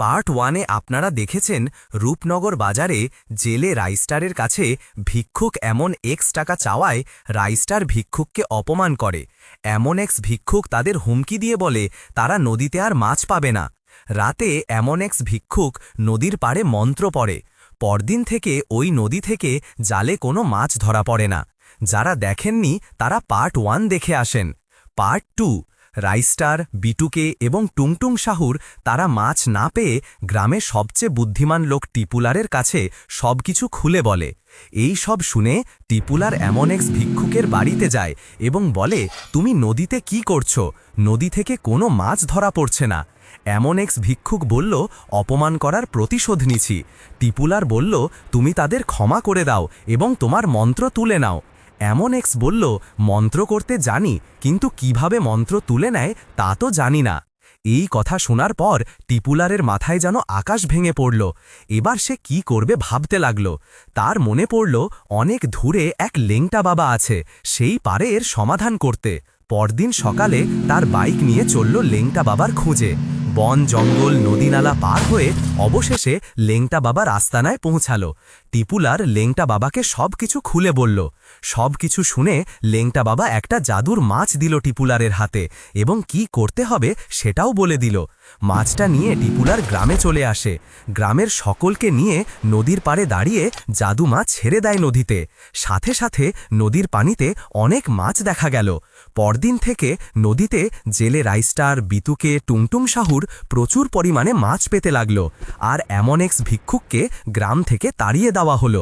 Part 1-এ আপনারা দেখেছেন রূপনগর বাজারে জেলে রাইস্টারের কাছে ভিক্ষুক এমন এক্স টাকা চাওয়ায় রাইস্টার ভিক্ষুককে অপমান করে। এমন এক্স ভিক্ষুক তাদের হুমকি দিয়ে বলে তারা নদীতে আর মাছ পাবে না। রাতে এমন এক্স ভিক্ষুক নদীর পাড়ে মন্ত্র পড়ে। পরদিন থেকে ওই নদী থেকে জালে কোনো মাছ ধরা পড়ে না। যারা দেখেননি তারা পার্ট 1 দেখে আসেন। পার্ট 2, রাইস্টার, বিটুকে এবং টুংটুং শাহুর তারা মাছ না পেয়ে গ্রামের সবচেয়ে বুদ্ধিমান লোক টিপুলারের কাছে সবকিছু খুলে বলে। এই সব শুনে টিপুলার এমন এক্স ভিক্ষুকের বাড়িতে যায় এবং বলে, তুমি নদীতে কি করছো? নদী থেকে কোনো মাছ ধরা পড়ছে না। এমন এক্স ভিক্ষুক বলল, অপমান করার প্রতিশোধ নিছি। টিপুলার বলল, তুমি তাদের ক্ষমা করে দাও এবং তোমার মন্ত্র তুলে নাও। এমন এক্স বলল, মন্ত্র করতে জানি, কিন্তু কিভাবে মন্ত্র তুলে নেয় তা তো জানি না। এই কথা শোনার পর টিপুলারের মাথায় যেন আকাশ ভেঙে পড়ল। এবার সে কি করবে ভাবতে লাগল। তার মনে পড়ল অনেক দূরে এক লেংটা বাবা আছে, সেই পারে এর সমাধান করতে। পরদিন সকালে তার বাইক নিয়ে চলল লেংটা বাবার খুঁজে। বন জঙ্গল নদীনালা পার হয়ে অবশেষে লেংটা বাবার আস্তানায় পৌঁছালো। টিপুলার লেংটা বাবাকে সবকিছু খুলে বলল। সবকিছু শুনে লেংটা বাবা একটা জাদুর মাছ দিল টিপুলারের হাতে এবং কি করতে হবে সেটাও বলে দিল। মাছটা নিয়ে টিপুলার গ্রামে চলে আসে। গ্রামের সকলকে নিয়ে নদীর পাড়ে দাঁড়িয়ে জাদু মাছ ছেড়ে দেয় নদীতে। সাথে সাথে নদীর পানিতে অনেক মাছ দেখা গেল। পরদিন থেকে নদীতে জেলে রাইস্টার, বিতুকে, টুংটুং শাহুর প্রচুর পরিমাণে মাছ পেতে লাগল। আর এমন এক্স ভিক্ষুককে গ্রাম থেকে তাড়িয়ে দেওয়া হলো।